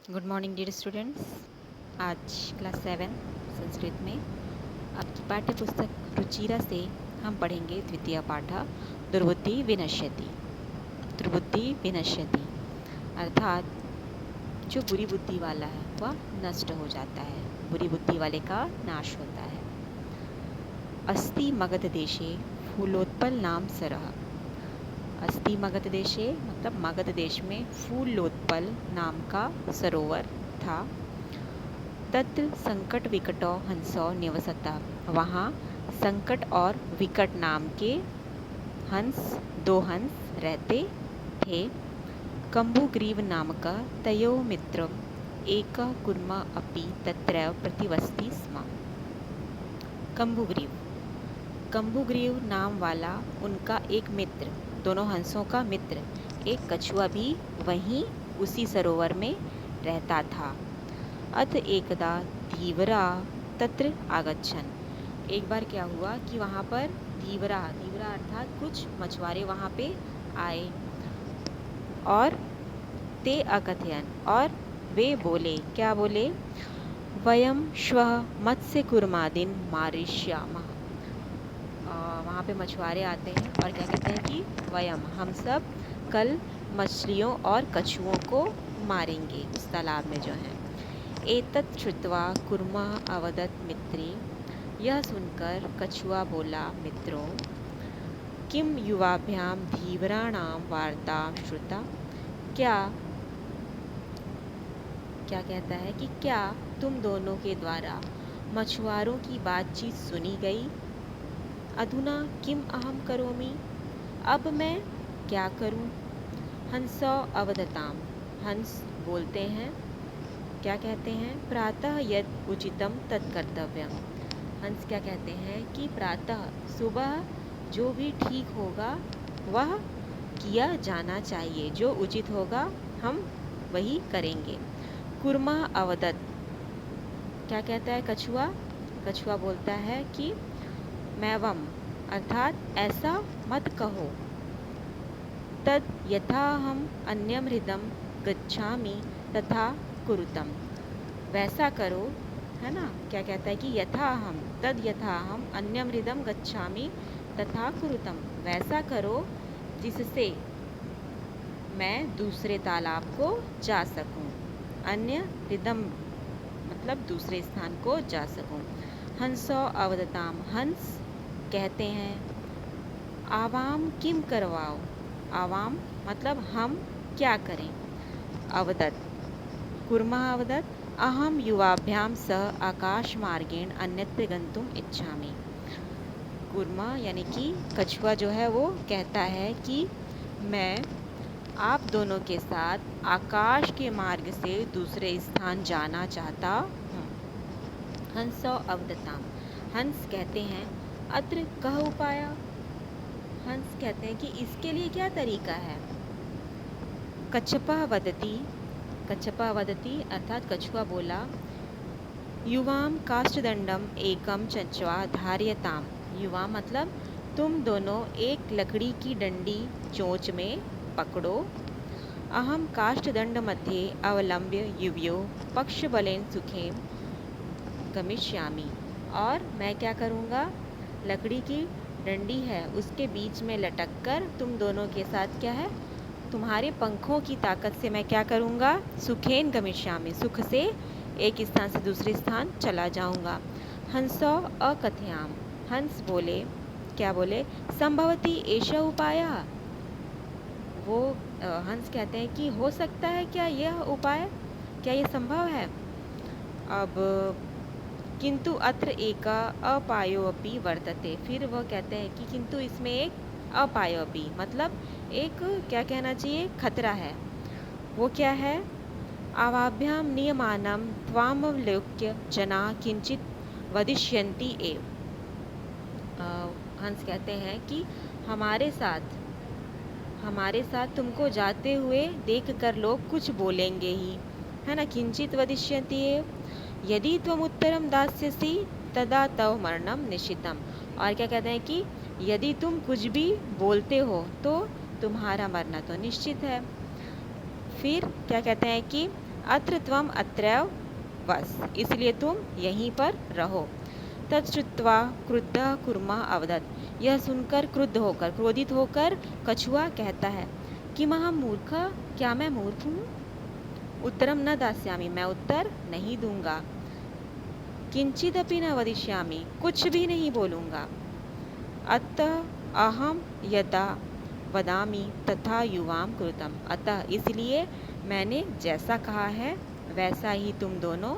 Good morning dear students. आज class 7 Sanskrit में आपकी पाठ्य पुस्तक रुचिरा से हम पढ़ेंगे द्वितीय पाठ दुर्बुद्धि विनश्यति। दुर्बुद्धि विनश्यति अर्थात जो बुरी बुद्धि वाला है वह नष्ट हो जाता है, बुरी बुद्धि वाले का नाश होता है। अस्ति मगध देशे फूलोत्पल नाम सरह। अस्ति मगध देशे मतलब मगध देश में फूलोत्पल नाम का सरोवर था। तत्र संकट विकटो हंसो निवसता। वहाँ संकट और विकट नाम के दो हंस रहते थे। कंबुग्रीव नामक तयो मित्रम एक कुर्मा अपि तत्रैव प्रतिवसति स्म। कंबुग्रीव नाम वाला उनका एक मित्र, दोनों हंसों का मित्र एक कछुआ भी वहीं उसी सरोवर में रहता था। अथ एकदा धीवरा तत्र आगच्छन्। एक बार क्या हुआ कि वहाँ पर धीवरा अर्थात कुछ मछुआरे वहाँ पे आए और ते अकथयन्, और वे बोले, क्या बोले? वयम श्वः मत्स्य कुर्मादिन मारिष्यामः। वहाँ पे मछुआरे आते हैं और क्या कहते हैं कि वयम हम सब कल मछलियों और कछुओं को मारेंगे उस तालाब में जो है। एतत् श्रुत्वा कुर्मा अवदत् मित्री। यह सुनकर कछुआ बोला, मित्रों, किम युवाभ्याम धीवराणाम वार्ता श्रुता। क्या कहता है कि क्या तुम दोनों के द्वारा मछुआरों की बातचीत सुनी गई? अधुना किम अहम करोमि। अब मैं क्या करूं? हंसो अवदताम। हंस बोलते हैं, क्या कहते हैं? प्रातः यद उचितम तत्कर्तव्यम। हंस क्या कहते हैं कि प्रातः सुबह जो भी ठीक होगा वह किया जाना चाहिए, जो उचित होगा हम वही करेंगे। कुर्मा अवदत। क्या कहता है कछुआ? कछुआ बोलता है कि मैवम अर्थात ऐसा मत कहो। तद यथा हम अन्यम हृदम गच्छामि तथा कुरुतम। वैसा करो, है ना? क्या कहता है कि यथा हम अन्यम हृदम गच्छामि तथा कुरुतम। वैसा करो जिससे मैं दूसरे तालाब को जा सकूं। अन्य हृदम मतलब दूसरे स्थान को जा सकूं। हंसो अवदताम। हंस कहते हैं, आवाम किम करवाओ। आवाम मतलब हम क्या करें। अवदत कुर्मा अवदत अहम युवाभ्याम सह आकाश मार्गेण अन्यत्र गंतुम इच्छामि। कुर्मा यानी कि कछुआ जो है वो कहता है कि मैं आप दोनों के साथ आकाश के मार्ग से दूसरे स्थान जाना चाहता हूँ। हंसो अवदताम। हंस कहते हैं, अत्र कह उपाय। हंस कहते हैं कि इसके लिए क्या तरीका है। कच्छपः वदति अर्थात कछुआ बोला, युवाम काष्ठदंडम एकम चंचवा धार्यताम। युवा मतलब तुम दोनों एक लकड़ी की डंडी चोंच में पकड़ो। अहम काष्ठदंड मध्ये अवलंब्य युव्यो पक्षबलेन सुखेम गमिष्यामि। और मैं क्या करूँगा? लकड़ी की डंडी है उसके बीच में लटक कर तुम दोनों के साथ क्या है, तुम्हारे पंखों की ताकत से मैं क्या करूँगा? सुखेन गमिष्यामि, सुख से एक स्थान से दूसरे स्थान चला जाऊँगा। हंसो अकथयाम। हंस बोले, क्या बोले? संभवती एषा उपाय। वो हंस कहते हैं कि हो सकता है क्या यह उपाय, क्या ये संभव है? अब किंतु अत्र एका अपायोपि वर्तते। फिर वह कहते हैं कि किंतु इसमें एक अपायोपि मतलब एक क्या कहना चाहिए, खतरा है। वो क्या है? आवाभ्याम नियमानम त्वामवलोक्य जना किंचित वदिष्यन्ति एव। हंस कहते हैं कि हमारे साथ तुमको जाते हुए देखकर लोग कुछ बोलेंगे ही, है ना? किंचित वदिष्यन्ति एव यदि त्वम उत्तरम दास्यसि तदा तव मरणम निश्चितम। और क्या कहते हैं कि यदि तुम कुछ भी बोलते हो तो तुम्हारा मरना तो निश्चित है। फिर क्या कहते हैं कि अत्र त्वम अत्रैव वस, इसलिए तुम यहीं पर रहो। तच्छ्रुत्वा क्रुद्धः कूर्मः अवदत्, यह सुनकर क्रोधित होकर कछुआ कहता है, किमहं मूर्खः, क्या मैं मूर्ख हूँ? उत्तरम न दास्यामि, मैं उत्तर नहीं दूंगा। किंचिदपि न वदिष्यामि, कुछ भी नहीं बोलूंगा। अतः अहम यदा वदामि तथा युवाम कृतम, अतः इसलिए मैंने जैसा कहा है वैसा ही तुम दोनों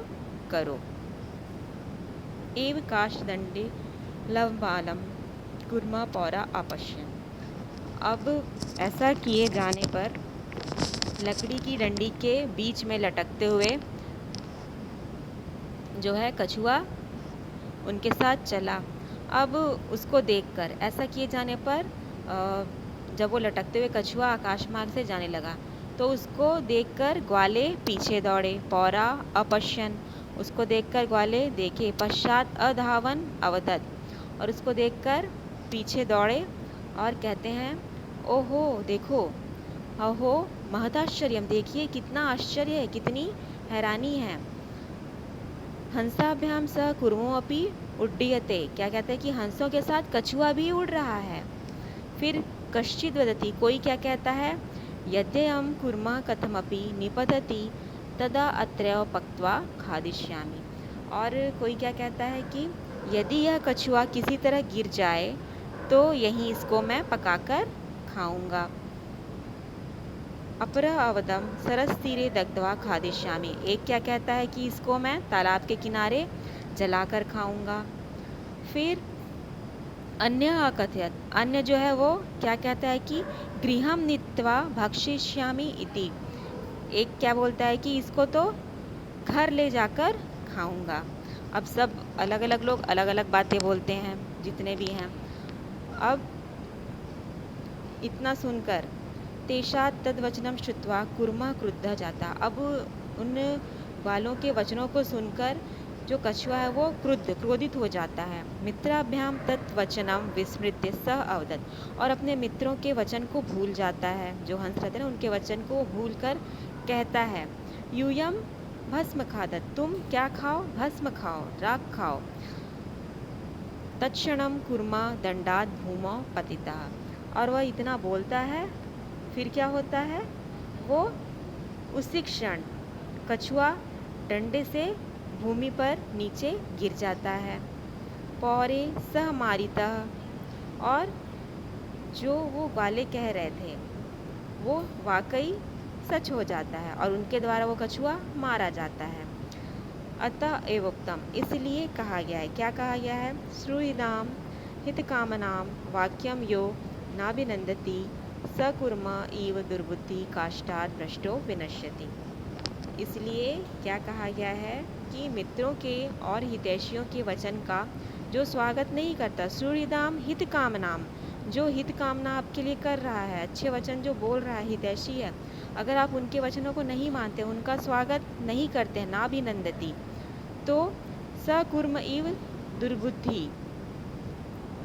करो। एव काष्ठदंडे लवबालम कूर्मः पौरा अपश्यन्, अब ऐसा किए जाने पर लकड़ी की डंडी के बीच में लटकते हुए जो है कछुआ उनके साथ चला। अब उसको देखकर, ऐसा किए जाने पर जब वो लटकते हुए कछुआ आकाश मार्ग से जाने लगा तो उसको देखकर ग्वाले पीछे दौड़े। पौरा अपश्यन, उसको देखकर ग्वाले देखे। पश्चात अधावन अवदत्, और उसको देखकर पीछे दौड़े और कहते हैं, ओहो देखो, अहो महदाश्चर्यम, देखिए कितना आश्चर्य है, कितनी हैरानी है। हंसाभ्याम सह कूर्मो अपि उड्डीयते, क्या कहते हैं कि हंसों के साथ कछुआ भी उड़ रहा है। फिर कश्चित् वदति, कोई क्या कहता है, यद्ययं कूर्मः कथमपि निपतति तदा अत्रैव पक्त्वा खादिष्यामि, और कोई क्या कहता है कि यदि यह कछुआ किसी तरह गिर जाए तो यहीं इसको मैं पकाकर खाऊंगा। अपरः अवदम सरसतीरे दग्ध्वा खादिष्यामि, एक क्या कहता है कि इसको मैं तालाब के किनारे जलाकर खाऊंगा। फिर अन्य अकथयत, अन्य जो है वो क्या कहता है कि गृहम नीत्वा भक्षिष्यामि इति, एक क्या बोलता है कि इसको तो घर ले जाकर खाऊंगा। अब सब अलग अलग लोग अलग अलग बातें बोलते हैं, जितने भी हैं। अब इतना सुनकर तेषात् तद्वचनम श्रुत्वा कूर्मः क्रुद्धः जाता, अब उन वालों के वचनों को सुनकर जो कछुआ है वो क्रोधित हो जाता है। मित्राभ्याम तत्वचनम विस्मृत्य सह अवदत्, और अपने मित्रों के वचन को भूल जाता है। जो हंस रहते हैं ना, उनके वचन को भूल कर कहता है, यूयम भस्म खादत, तुम क्या खाओ, भस्म खाओ, राख खाओ। तत्क्षणम कूर्मः दंडात भूमौ पतितः, और वह इतना बोलता है, फिर क्या होता है, वो उसी क्षण कछुआ डंडे से भूमि पर नीचे गिर जाता है। पौरे सह मारितः, और जो वो ग्वाले कह रहे थे वो वाकई सच हो जाता है और उनके द्वारा वो कछुआ मारा जाता है। अतः एवोक्तम, इसलिए कहा गया है, क्या कहा गया है, श्रूयिदाम हितकामनाम वाक्यम यो नाभिनंदति स कूर्मः इव दुर्बुद्धि काष्ठात् भ्रष्टो विनश्यति। इसलिए क्या कहा गया है कि मित्रों के और हितैषियों के वचन का जो स्वागत नहीं करता, श्रूयिदाम हित कामनाम, जो हित कामना आपके लिए कर रहा है, अच्छे वचन जो बोल रहा है, हितैषी है, अगर आप उनके वचनों को नहीं मानते, उनका स्वागत नहीं करते हैं, नाभिनंदति, तो स कूर्मः इव दुर्बुद्धि,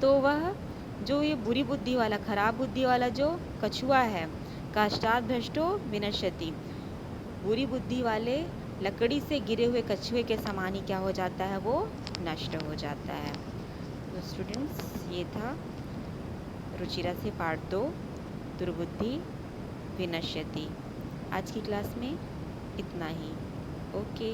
तो वह जो ये बुरी बुद्धि वाला, खराब बुद्धि वाला जो कछुआ है, काष्ठात् भ्रष्टो विनश्यति, बुरी बुद्धि वाले लकड़ी से गिरे हुए कछुए के समान ही क्या हो जाता है, वो नष्ट हो जाता है। तो स्टूडेंट्स, ये था रुचिरा से पार्ट 2, दुर्बुद्धि विनश्यति। आज की क्लास में इतना ही। ओके।